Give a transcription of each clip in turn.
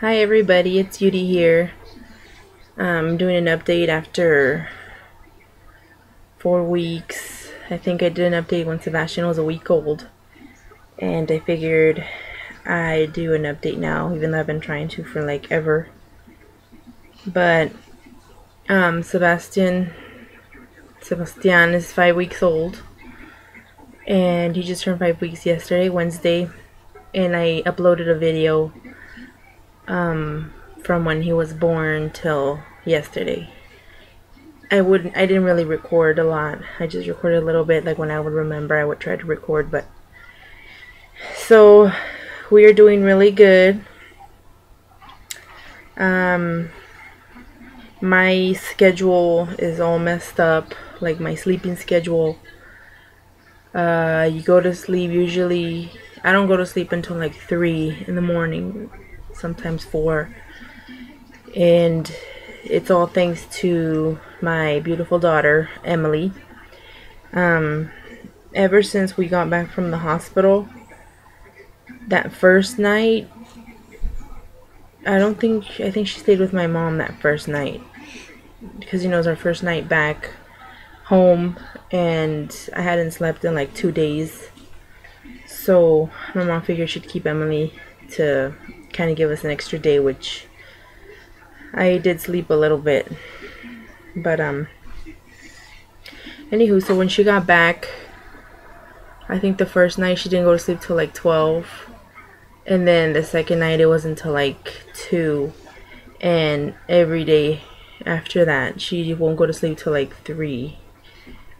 Hi everybody, it's Yudi here. I'm doing an update after 4 weeks. I think I did an update when Sebastian was a week old. And I figured I'd do an update now, even though I've been trying to for like ever. But Sebastian is 5 weeks old. And he just turned 5 weeks yesterday, Wednesday. And I uploaded a video from when he was born till yesterday. I didn't really record a lot. I just recorded a little bit, like when I would remember I would try to record, but so we are doing really good. My schedule is all messed up, like my sleeping schedule. You go to sleep usually, I don't go to sleep until like 3 in the morning, sometimes 4. And it's all thanks to my beautiful daughter, Emily. Ever since we got back from the hospital, that first night, I think she stayed with my mom that first night. Because, it was our first night back home, and I hadn't slept in like 2 days. So, my mom figured she'd keep Emily to kind of give us an extra day, which I did sleep a little bit. But, anywho, so when she got back, I think the first night she didn't go to sleep till like 12. And then the second night it wasn't until like 2. And every day after that she won't go to sleep till like 3.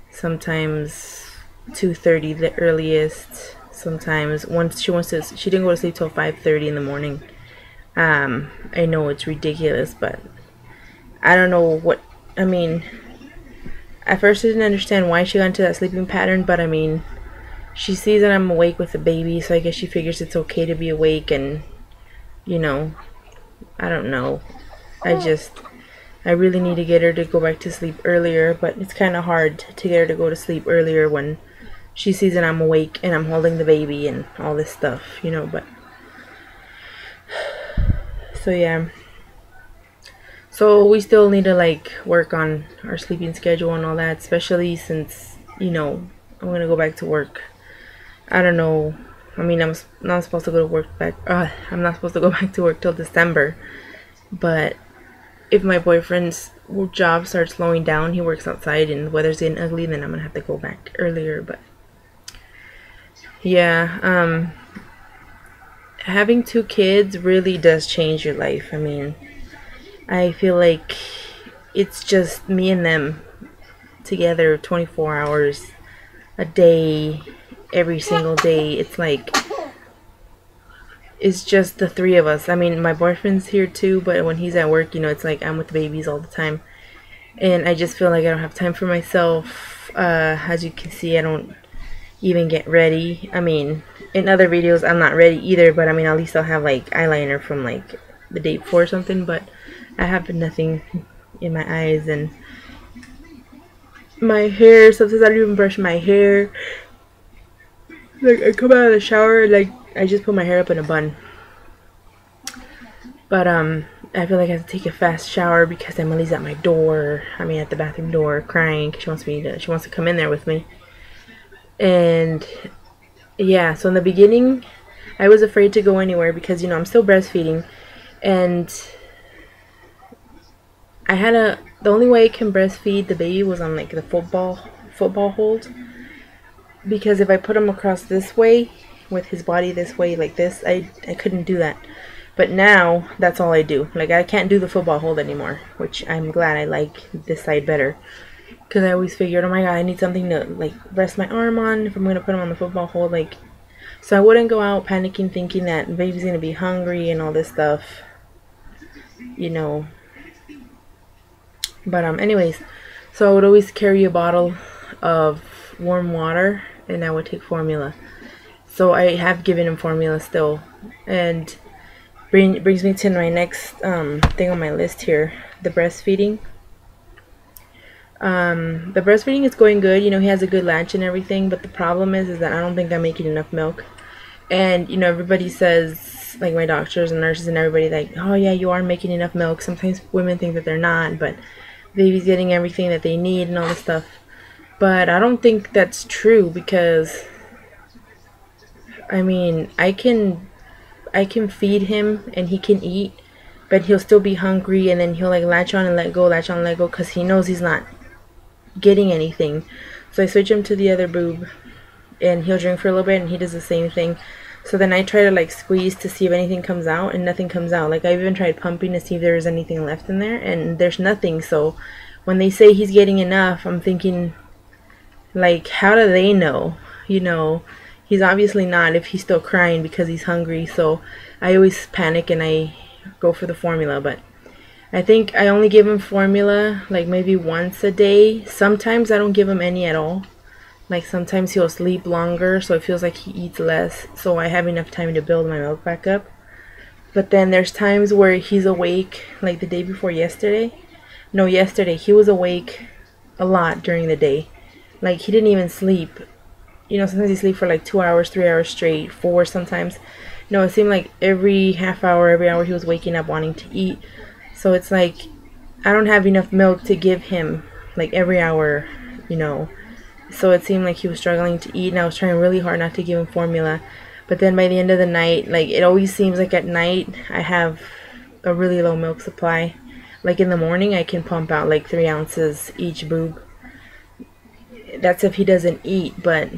Sometimes 2:30 the earliest. Sometimes once she didn't go to sleep till 5:30 in the morning. I know it's ridiculous, but I don't know what, at first I didn't understand why she got into that sleeping pattern, but she sees that I'm awake with the baby, so I guess she figures it's okay to be awake, and I don't know. I really need to get her to go back to sleep earlier, but it's kind of hard to get her to go to sleep earlier when she sees that I'm awake and I'm holding the baby and all this stuff, but so yeah. So we still need to like work on our sleeping schedule and all that, especially since, I'm gonna go back to work. I don't know. I'm not supposed to go to work I'm not supposed to go back to work till December. But if my boyfriend's job starts slowing down, he works outside and the weather's getting ugly, then I'm gonna have to go back earlier. But yeah, having 2 kids really does change your life. I feel like it's just me and them together 24 hours a day, every single day. It's just the 3 of us. My boyfriend's here too, but when he's at work, it's like I'm with the babies all the time. And I just feel like I don't have time for myself. As you can see, I don't even get ready. In other videos, I'm not ready either, but at least I'll have like eyeliner from like the day before or something, but I have nothing in my eyes, and my hair, sometimes I don't even brush my hair. Like, I come out of the shower, like, I just put my hair up in a bun. But, I feel like I have to take a fast shower because Emily's at my door. at the bathroom door, crying because she wants to come in there with me. And, yeah, so in the beginning, I was afraid to go anywhere because, I'm still breastfeeding. And the only way I can breastfeed the baby was on, like, the football hold. Because if I put him across this way, with his body this way, like this, I couldn't do that. But now, that's all I do. Like, I can't do the football hold anymore, which I'm glad. I like this side better. Because I always figured, oh my god, I need something to, like, rest my arm on if I'm going to put him on the football hold, like, so I wouldn't go out panicking thinking that the baby's going to be hungry and all this stuff, But, anyways, so I would always carry a bottle of warm water, and I would take formula. So I have given him formula still, and brings me to my next thing on my list here, the breastfeeding. The breastfeeding is going good. He has a good latch and everything, but the problem is that I don't think I'm making enough milk. And everybody says like my doctors and nurses and everybody, like, oh yeah, you are making enough milk. Sometimes women think that they're not, but baby's getting everything that they need and all this stuff. But I don't think that's true, because I mean, I can feed him and he can eat, but he'll still be hungry, and then he'll like latch on and let go, latch on and let go, because he knows he's not getting anything. So I switch him to the other boob, and he'll drink for a little bit, and he does the same thing. So then I try to like squeeze to see if anything comes out, and nothing comes out. Like I even tried pumping to see if there was anything left in there, and there's nothing. So when they say he's getting enough, I'm thinking, like, how do they know? You know, he's obviously not if he's still crying because he's hungry. So I always panic and I go for the formula. But I think I only give him formula like maybe once a day. Sometimes I don't give him any at all. Like sometimes he'll sleep longer, so it feels like he eats less, so I have enough time to build my milk back up. But then there's times where he's awake, like the day before yesterday. No, yesterday he was awake a lot during the day. Like he didn't even sleep. You know, sometimes he sleeps for like 2 hours, 3 hours straight, 4 sometimes. No, it seemed like every half hour, every hour he was waking up wanting to eat. So it's like I don't have enough milk to give him like every hour, you know. So it seemed like he was struggling to eat, and I was trying really hard not to give him formula. But then by the end of the night, like it always seems like at night I have a really low milk supply. Like in the morning I can pump out like 3 ounces each boob. That's if he doesn't eat, but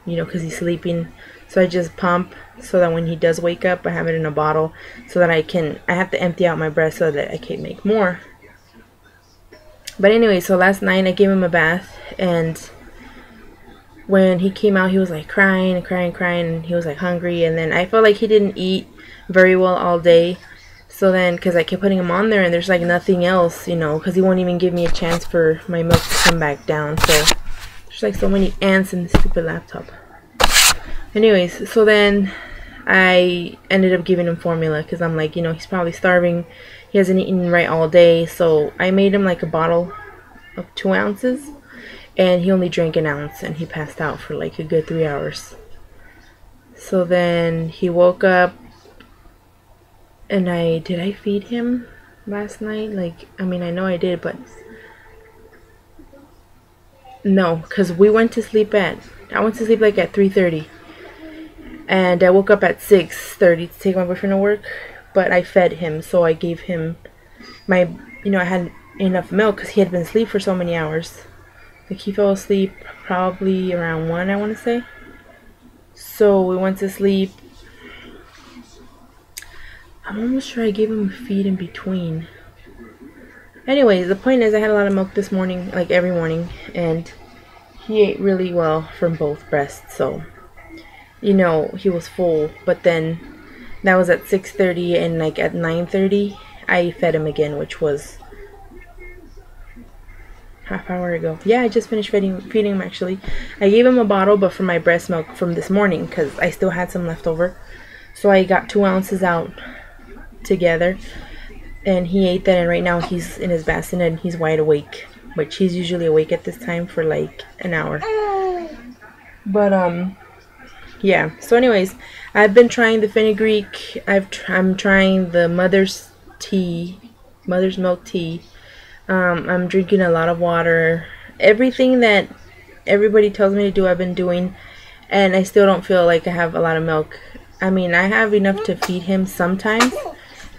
you know, because he's sleeping. So I just pump so that when he does wake up, I have it in a bottle so that I have to empty out my breast so that I can make more. But anyway, so last night I gave him a bath, and when he came out, he was like crying and crying and crying, and he was like hungry. And then I felt like he didn't eat very well all day. So then, because I kept putting him on there and there's like nothing else, you know, because he won't even give me a chance for my milk to come back down. So there's like so many ants in this stupid laptop. Anyways, so then I ended up giving him formula because I'm like, you know, he's probably starving. He hasn't eaten right all day. So I made him like a bottle of 2 ounces. And he only drank an ounce, and he passed out for like a good 3 hours. So then he woke up, and did I feed him last night? Like, I mean, I know I did, but no, because I went to sleep like at 3:30, and I woke up at 6:30 to take my boyfriend to work. But I fed him, so I gave him my, you know, I had enough milk because he had been asleep for so many hours. Like he fell asleep probably around 1, I want to say. So we went to sleep. I'm almost sure I gave him a feed in between. Anyways, the point is I had a lot of milk this morning, like every morning, and he ate really well from both breasts. So, you know, he was full. But then that was at 6:30, and like at 9:30 I fed him again, which was half hour ago. Yeah, I just finished feeding him actually. I gave him a bottle, but from my breast milk from this morning because I still had some left over. So I got 2 ounces out together, and he ate that, and right now he's in his bassinet and he's wide awake, which he's usually awake at this time for like an hour. But yeah, so anyways, I've been trying the fenugreek. I'm trying the mother's milk tea. I'm drinking a lot of water. Everything that everybody tells me to do, I've been doing, and I still don't feel like I have a lot of milk. I mean, I have enough to feed him sometimes,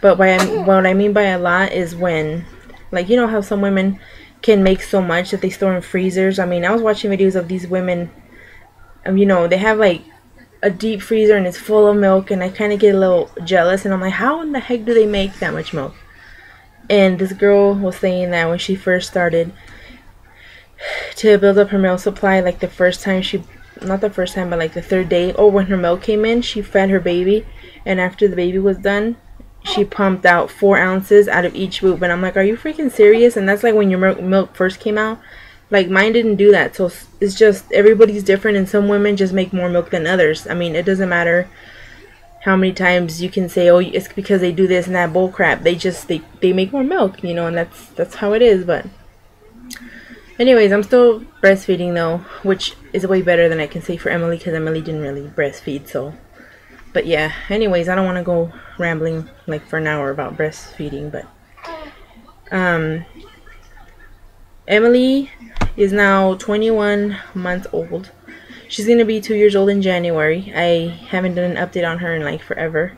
but what I mean by a lot is when, like, you know how some women can make so much that they store in freezers. I mean, I was watching videos of these women, you know, they have like a deep freezer and it's full of milk, and I kind of get a little jealous, and I'm like, how in the heck do they make that much milk? And this girl was saying that when she first started to build up her milk supply, like the first time not the first time, but like the 3rd day, or when her milk came in, she fed her baby, and after the baby was done, she pumped out 4 ounces out of each boob. And I'm like, are you freaking serious? And that's like when your milk first came out. Like mine didn't do that. So it's just everybody's different, and some women just make more milk than others. I mean, it doesn't matter how many times you can say, oh, it's because they do this and that bull crap. They make more milk, you know, and that's how it is. But anyways, I'm still breastfeeding though, which is way better than I can say for Emily, because Emily didn't really breastfeed. So But yeah, anyways, I don't want to go rambling like for an hour about breastfeeding, but Emily is now 21 months old. She's gonna be 2 years old in January. I haven't done an update on her in like forever,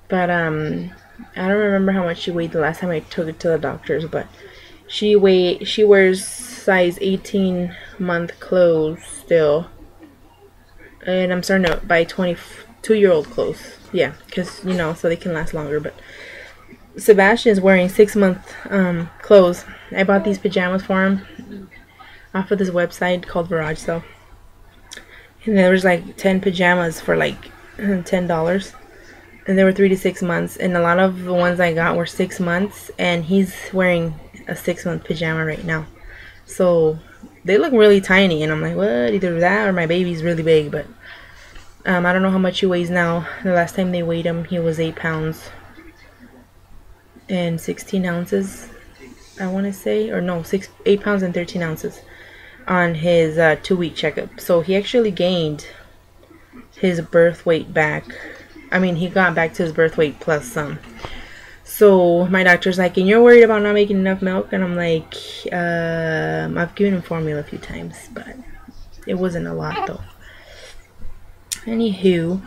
but I don't remember how much she weighed the last time I took it to the doctors, but she wears size 18-month clothes still, and I'm starting to buy 22-year-old clothes. Yeah, because you know, so they can last longer. But Sebastian is wearing 6-month clothes. I bought these pajamas for him off of this website called Garage Sale, and there was like 10 pajamas for like $10, and they were 3 to 6 months. And a lot of the ones I got were 6 months, and he's wearing a 6-month pajama right now. So they look really tiny, and I'm like, what? Either that or my baby's really big. But I don't know how much he weighs now. The last time they weighed him, he was 8 pounds and 16 ounces, I want to say, or no, 8 pounds and 13 ounces on his 2-week checkup. So he actually gained his birth weight back. I mean, he got back to his birth weight plus some. So my doctor's like, and you're worried about not making enough milk? And I'm like, I've given him formula a few times, but it wasn't a lot though. Anywho,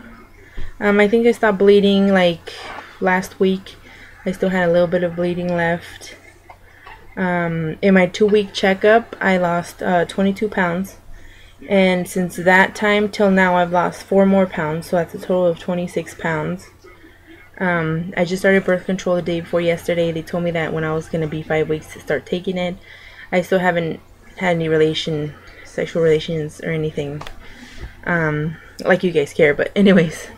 I think I stopped bleeding like last week. I still had a little bit of bleeding left. In my 2-week checkup, I lost 22 pounds. And since that time till now, I've lost 4 more pounds. So that's a total of 26 pounds. I just started birth control the day before yesterday. They told me that when I was going to be 5 weeks to start taking it. I still haven't had any sexual relations or anything. Like you guys care. But anyways,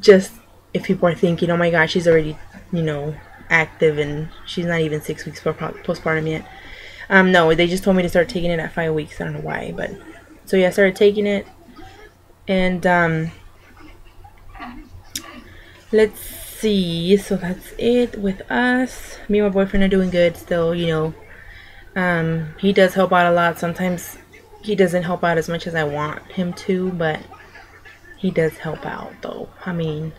just if people are thinking, oh my gosh, she's already, you know, active and she's not even 6 weeks postpartum yet. No, they just told me to start taking it at 5 weeks. I don't know why, but so yeah, I started taking it, and let's see. So that's it with us. Me and my boyfriend are doing good still. You know, he does help out a lot. Sometimes he doesn't help out as much as I want him to, but he does help out though. I mean,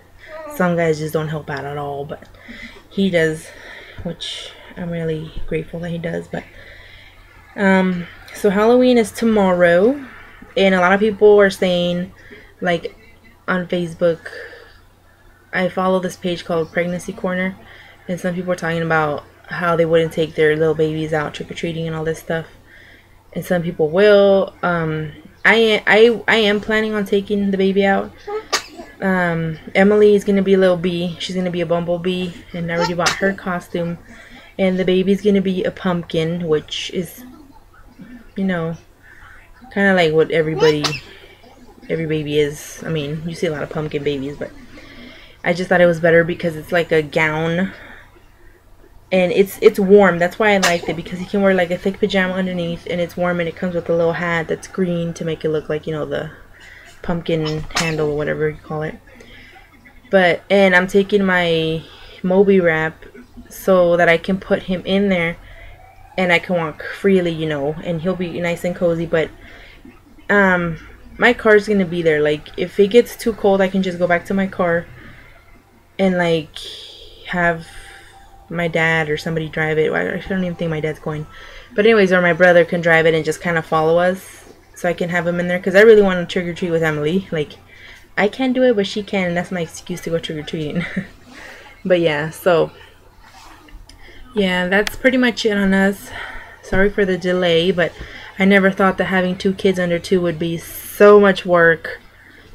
some guys just don't help out at all, but he does, which I'm really grateful that he does. But so Halloween is tomorrow, and a lot of people are saying, like on Facebook, I follow this page called Pregnancy Corner, and some people are talking about how they wouldn't take their little babies out trick-or-treating and all this stuff, and some people will. I am planning on taking the baby out. Emily is gonna be a little bee. She's gonna be a bumblebee, and I already bought her costume. And the baby's gonna be a pumpkin, which is, you know, kind of like what every baby is. I mean, you see a lot of pumpkin babies, but I just thought it was better because it's like a gown, and it's warm. That's why I liked it, because you can wear like a thick pajama underneath, and it's warm, and it comes with a little hat that's green to make it look like, you know, the pumpkin handle or whatever you call it. But, and I'm taking my Moby wrap so that I can put him in there and I can walk freely, you know, and he'll be nice and cozy. But my car's gonna be there. Like, if it gets too cold, I can just go back to my car and like have my dad or somebody drive it. I don't even think my dad's going, but anyways, or my brother can drive it and just kind of follow us, so I can have him in there, because I really want to trick-or-treat with Emily. Like, I can't do it, but she can, and that's my excuse to go trick-or-treating. But yeah, so yeah, that's pretty much it on us. Sorry for the delay, but I never thought that having 2 kids under 2 would be so much work.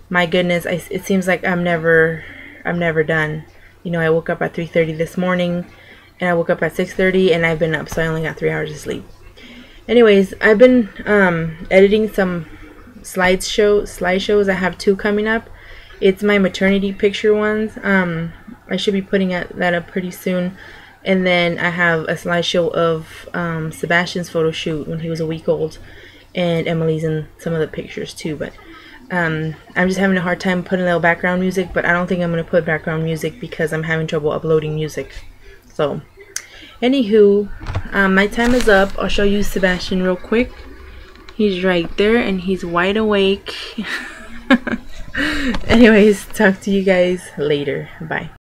My goodness, it seems like I'm never done. You know, I woke up at 3:30 this morning, and I woke up at 6:30, and I've been up, so I only got 3 hours of sleep. Anyways, I've been editing some slideshows. I have 2 coming up. It's my maternity picture ones. I should be putting that up pretty soon. And then I have a slideshow of Sebastian's photo shoot when he was a week old, and Emily's in some of the pictures too. But I'm just having a hard time putting a little background music, but I don't think I'm going to put background music because I'm having trouble uploading music. So anywho, my time is up. I'll show you Sebastian real quick. He's right there, and he's wide awake. Anyways, talk to you guys later. Bye.